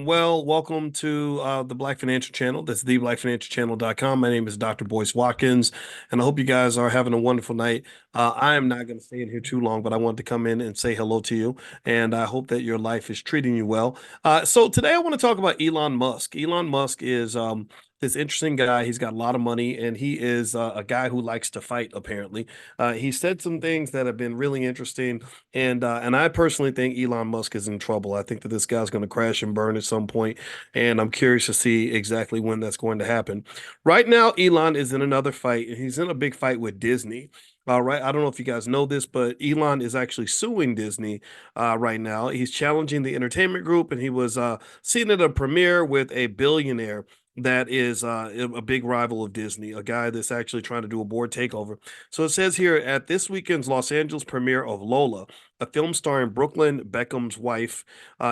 well. Welcome to the Black Financial Channel. That's theblackfinancialchannel.com. My name is Dr. Boyce Watkins, and I hope you guys are having a wonderful night. I am not going to stay in here too long, but I wanted to come in and say hello to you, and I hope that your life is treating you well. So today I want to talk about Elon Musk. Elon Musk is this interesting guy. He's got a lot of money, and he is a guy who likes to fight, apparently. He said some things that have been really interesting, and I personally think Elon Musk is in trouble. I think that this guy's going to crash and burn at some point, and I'm curious to see exactly when that's going to happen. Right now, Elon is in another fight, and he's in a big fight with Disney. All right, I don't know if you guys know this, but Elon is actually suing Disney right now. He's challenging the entertainment group, and he was seen at a premiere with a billionaire that is a big rival of Disney, a guy that's actually trying to do a board takeover. So it says here at this weekend's Los Angeles premiere of Lola, a film starring Brooklyn Beckham's wife,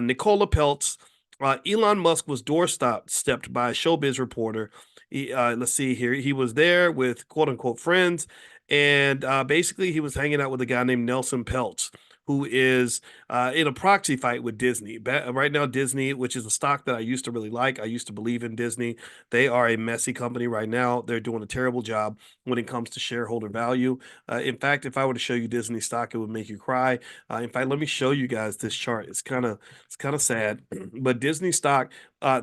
Nicola Peltz. Elon Musk was stepped by a showbiz reporter. Let's see here. He was there with quote unquote friends, and basically he was hanging out with a guy named Nelson Peltz, who is in a proxy fight with Disney. Right now, Disney, which is a stock that I used to really like, I used to believe in Disney. They are a messy company right now. They're doing a terrible job when it comes to shareholder value. In fact, if I were to show you Disney stock, it would make you cry. In fact, let me show you guys this chart. It's kind of sad, but Disney stock.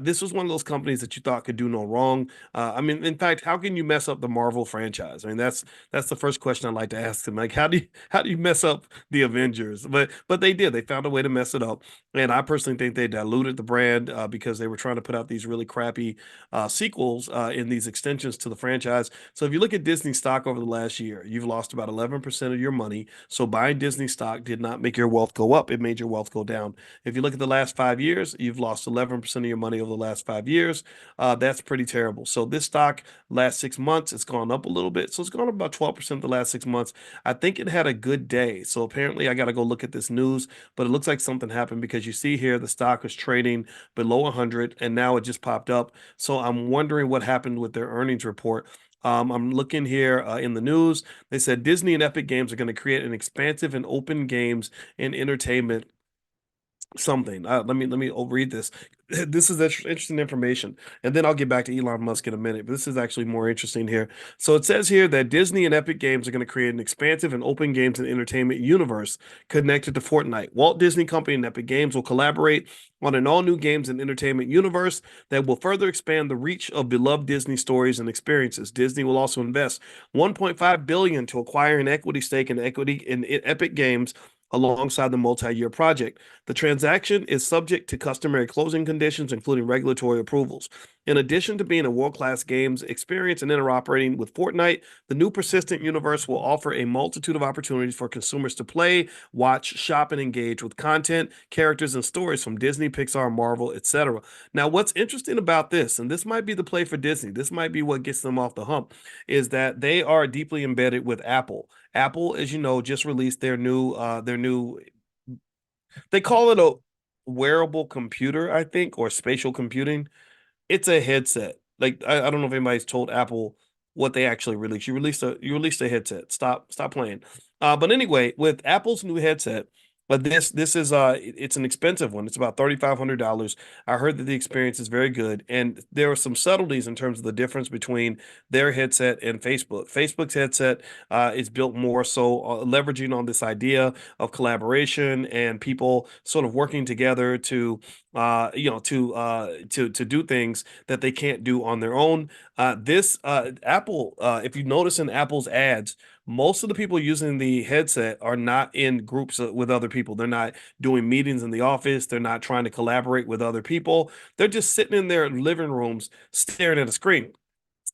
This was one of those companies that you thought could do no wrong. I mean, in fact, how can you mess up the Marvel franchise? I mean, that's the first question I'd like to ask them. Like, how do you mess up the Avengers? But they did. They found a way to mess it up, and I personally think they diluted the brand because they were trying to put out these really crappy sequels in these extensions to the franchise. So if you look at Disney stock over the last year, you've lost about 11% of your money. So buying Disney stock did not make your wealth go up; it made your wealth go down. If you look at the last 5 years, you've lost 11% of your money over the last 5 years. That's pretty terrible. So this stock last 6 months, it's gone up a little bit. So it's gone up about 12% the last 6 months. I think it had a good day. So apparently I got to go look at this news, but it looks like something happened because you see here the stock was trading below 100 and now it just popped up. So I'm wondering what happened with their earnings report. I'm looking here in the news. They said Disney and Epic Games are going to create an expansive and open games and entertainment something. Let me read this. This is interesting information, and then I'll get back to Elon Musk in a minute. But this is actually more interesting here. So it says here that Disney and Epic Games are going to create an expansive and open games and entertainment universe connected to Fortnite. Walt Disney Company and Epic Games will collaborate on an all-new games and entertainment universe that will further expand the reach of beloved Disney stories and experiences. Disney will also invest 1.5 billion to acquire an equity stake in Epic Games alongside the multi-year project. The transaction is subject to customary closing conditions, including regulatory approvals. In addition to being a world-class games experience and interoperating with Fortnite, the new persistent universe will offer a multitude of opportunities for consumers to play, watch, shop, and engage with content, characters, and stories from Disney, Pixar, Marvel, etc. Now, what's interesting about this, and this might be the play for Disney, this might be what gets them off the hump, is that they are deeply embedded with Apple. Apple, as you know, just released their new they call it a wearable computer, I think, or spatial computing. It's a headset. Like I don't know if anybody's told Apple what they actually released. You released a headset. Stop playing. But anyway, with Apple's new headset, but this is it's an expensive one. It's about $3,500. I heard that the experience is very good, and there are some subtleties in terms of the difference between their headset and Facebook. Facebook's headset is built more so leveraging on this idea of collaboration and people sort of working together to to do things that they can't do on their own. This Apple, if you notice in Apple's ads, most of the people using the headset are not in groups with other people. They're not doing meetings in the office. They're not trying to collaborate with other people. They're just sitting in their living rooms staring at a screen.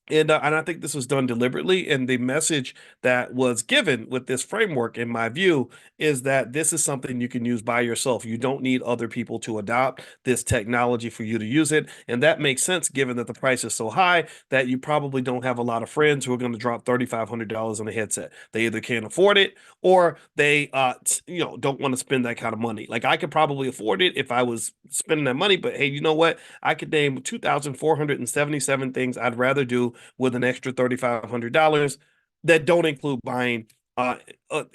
And I think this was done deliberately. And the message that was given with this framework, in my view, is that this is something you can use by yourself. You don't need other people to adopt this technology for you to use it. And that makes sense given that the price is so high that you probably don't have a lot of friends who are going to drop $3,500 on a headset. They either can't afford it or they don't want to spend that kind of money. Like I could probably afford it if I was spending that money, but hey, you know what? I could name 2,477 things I'd rather do with an extra $3,500 that don't include buying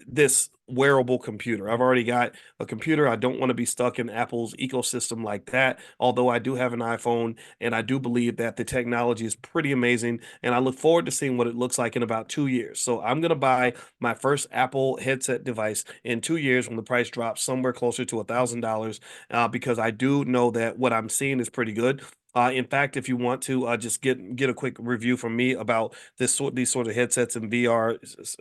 this wearable computer. I've already got a computer. I don't want to be stuck in Apple's ecosystem like that. Although I do have an iPhone, and I do believe that the technology is pretty amazing. And I look forward to seeing what it looks like in about 2 years. So I'm going to buy my first Apple headset device in 2 years when the price drops somewhere closer to $1,000, because I do know that what I'm seeing is pretty good. In fact, if you want to just get a quick review from me about these sort of headsets and VR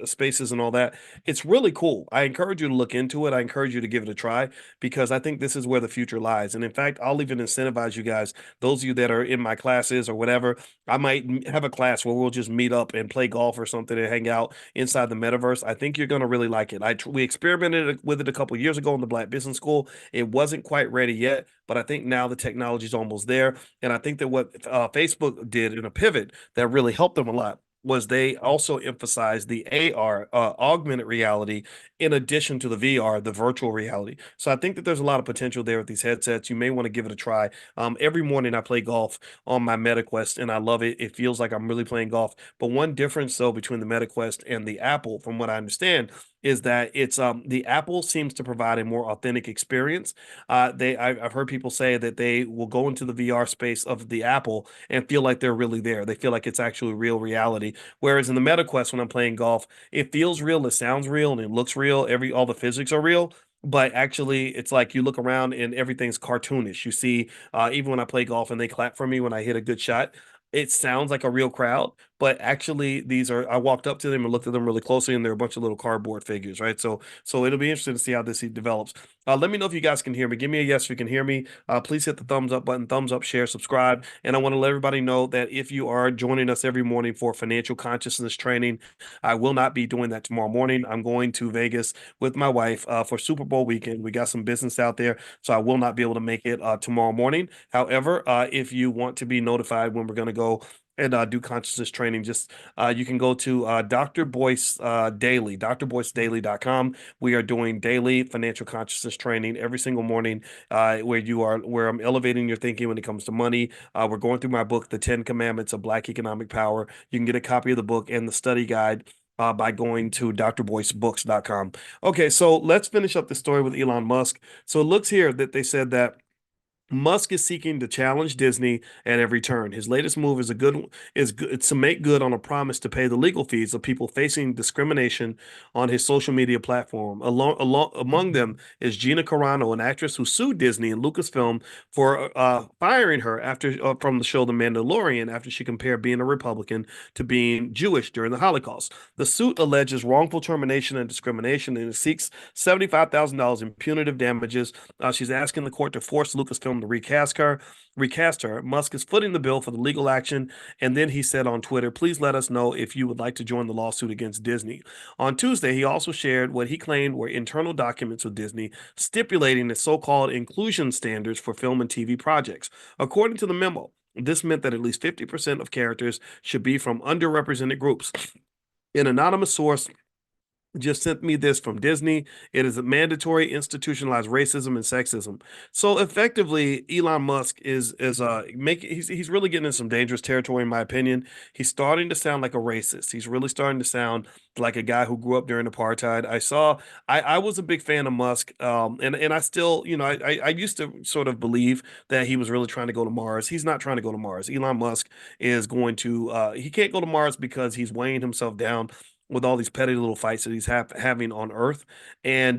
spaces and all that, it's really cool. I encourage you to look into it. I encourage you to give it a try because I think this is where the future lies. And in fact, I'll even incentivize you guys, those of you that are in my classes or whatever. I might have a class where we'll just meet up and play golf or something and hang out inside the metaverse. I think you're going to really like it. We experimented with it a couple years ago in the Black Business School. It wasn't quite ready yet, but I think now the technology is almost there. And I think that what Facebook did in a pivot that really helped them a lot was they also emphasized the AR, augmented reality, in addition to the VR, the virtual reality. So I think that there's a lot of potential there with these headsets. You may want to give it a try. Every morning I play golf on my MetaQuest, and I love it. It feels like I'm really playing golf. But one difference, though, between the MetaQuest and the Apple, from what I understand, is that it's the Apple seems to provide a more authentic experience. I've heard people say that they will go into the VR space of the Apple and feel like they're really there. They feel like it's actually real reality. Whereas in the MetaQuest, when I'm playing golf, it feels real, it sounds real, and it looks real. All the physics are real. But actually, it's like you look around and everything's cartoonish. You see, even when I play golf and they clap for me when I hit a good shot, it sounds like a real crowd, but actually I walked up to them and looked at them really closely, and they're a bunch of little cardboard figures, right? So it'll be interesting to see how this develops. Let me know if you guys can hear me. Give me a yes if you can hear me. Please hit the thumbs up button, thumbs up, share, subscribe. And I want to let everybody know that if you are joining us every morning for financial consciousness training, I will not be doing that tomorrow morning. I'm going to Vegas with my wife for Super Bowl weekend. We got some business out there, so I will not be able to make it tomorrow morning. However, if you want to be notified when we're going to go and do consciousness training, just you can go to Dr. Boyce Daily, drboycedaily.com. We are doing daily financial consciousness training every single morning, where I'm elevating your thinking when it comes to money. We're going through my book, The 10 Commandments of Black Economic Power. You can get a copy of the book and the study guide by going to drboycebooks.com. Okay, so let's finish up the story with Elon Musk. So it looks here that they said that Musk is seeking to challenge Disney at every turn. His latest move is good to make good on a promise to pay the legal fees of people facing discrimination on his social media platform. Among them is Gina Carano, an actress who sued Disney and Lucasfilm for firing her after from the show The Mandalorian after she compared being a Republican to being Jewish during the Holocaust. The suit alleges wrongful termination and discrimination, and it seeks $75,000 in punitive damages. She's asking the court to force Lucasfilm to recast her. Musk is footing the bill for the legal action, and then he said on Twitter, "Please let us know if you would like to join the lawsuit against Disney." On Tuesday, he also shared what he claimed were internal documents with Disney stipulating the so-called inclusion standards for film and TV projects. According to the memo, this meant that at least 50% of characters should be from underrepresented groups. An anonymous source just sent me this from Disney. It is a mandatory institutionalized racism and sexism. So effectively, Elon Musk is making he's really getting in some dangerous territory, in my opinion. He's starting to sound like a racist. He's really starting to sound like a guy who grew up during apartheid. I was a big fan of Musk, and I still, I used to sort of believe that he was really trying to go to Mars. He's not trying to go to Mars. Elon Musk is going to he can't go to Mars because he's weighing himself down with all these petty little fights that he's having on Earth. And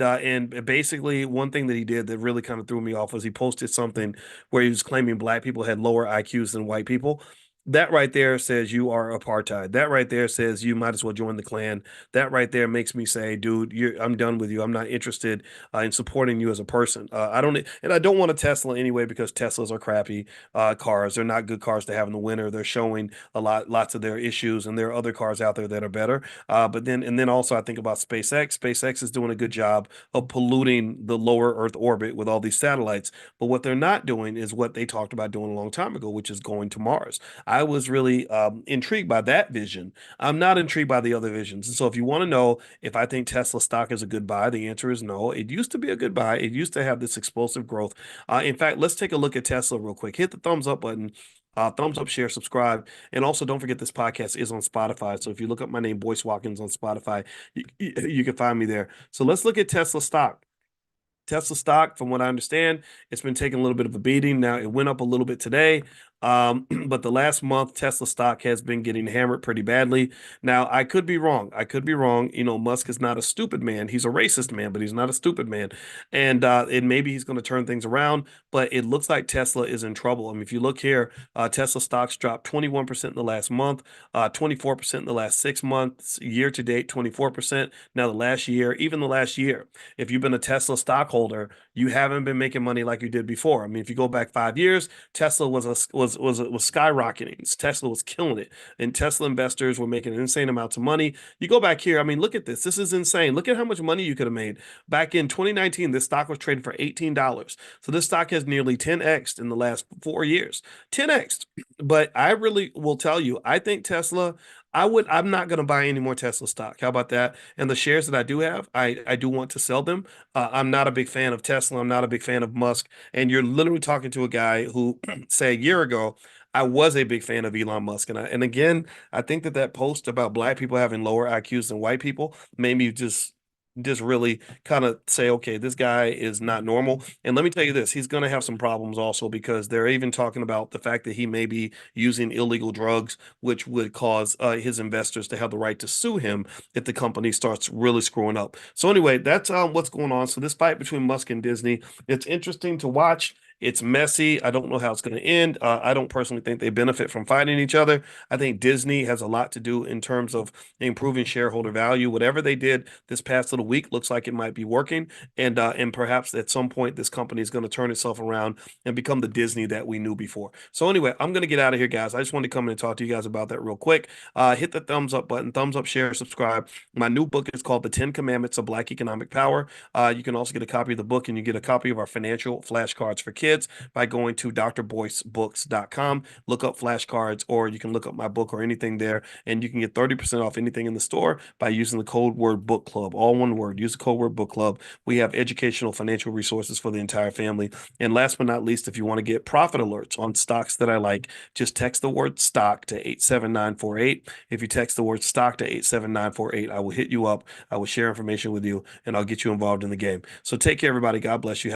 basically, one thing that he did that really kind of threw me off was he posted something where he was claiming black people had lower IQs than white people. That right there says you are apartheid. That right there says you might as well join the Klan. That right there makes me say, dude, I'm done with you. I'm not interested in supporting you as a person. I don't want a Tesla anyway because Teslas are crappy cars. They're not good cars to have in the winter. They're showing lots of their issues, and there are other cars out there that are better. And then also I think about SpaceX. SpaceX is doing a good job of polluting the lower Earth orbit with all these satellites. But what they're not doing is what they talked about doing a long time ago, which is going to Mars. I was really intrigued by that vision. I'm not intrigued by the other visions. And so if you want to know if I think Tesla stock is a good buy, the answer is no. It used to be a good buy. It used to have this explosive growth. In fact, let's take a look at Tesla real quick. Hit the thumbs up button Thumbs up, share, subscribe, and also don't forget this podcast is on Spotify. So if you look up my name, Boyce Watkins, on Spotify, you can find me there. So let's look at Tesla stock. Tesla stock, from what I understand, it's been taking a little bit of a beating. Now it went up a little bit today, but the last month Tesla stock has been getting hammered pretty badly. Now I could be wrong. I could be wrong. Musk is not a stupid man. He's a racist man, but he's not a stupid man. And maybe he's going to turn things around. But it looks like Tesla is in trouble. I mean, if you look here, Tesla stocks dropped 21% in the last month, 24% in the last 6 months, year to date, 24%. Now the last year, even the last year. If you've been a Tesla stockholder, you haven't been making money like you did before. I mean, if you go back 5 years, Tesla was skyrocketing. Tesla was killing it, and Tesla investors were making insane amounts of money. You go back here, I mean, look at this. This is insane. Look at how much money you could have made back in 2019. This stock was trading for $18. So this stock has nearly 10x in the last 4 years. 10x. But I really will tell you, I think Tesla. I'm not going to buy any more Tesla stock. How about that? And the shares that I do have, I do want to sell them. I'm not a big fan of Tesla. I'm not a big fan of Musk. And you're literally talking to a guy who, say, a year ago, I was a big fan of Elon Musk. And again, I think that post about black people having lower IQs than white people made me just really kind of say, okay, this guy is not normal. And let me tell you this, he's going to have some problems also, because they're even talking about the fact that he may be using illegal drugs, which would cause his investors to have the right to sue him if the company starts really screwing up. So anyway, that's what's going on. So this fight between Musk and Disney, it's interesting to watch. It's messy. I don't know how it's going to end. I don't personally think they benefit from fighting each other. I think Disney has a lot to do in terms of improving shareholder value. Whatever they did this past little week looks like it might be working, and perhaps at some point this company is going to turn itself around and become the Disney that we knew before. So anyway, I'm going to get out of here, guys. I just wanted to come in and talk to you guys about that real quick. Hit the thumbs up button, thumbs up, share, subscribe. My new book is called The 10 Commandments of Black Economic Power. You can also get a copy of the book, and you get a copy of our financial flashcards for kids by going to drboycebooks.com. Look up flashcards, or you can look up my book or anything there, and you can get 30% off anything in the store by using the code word book club, all one word. Use the code word book club. We have educational financial resources for the entire family. And last but not least, if you want to get profit alerts on stocks that I like, just text the word stock to 87948. If you text the word stock to 87948, I will hit you up. I will share information with you, and I'll get you involved in the game. So take care, everybody. God bless you.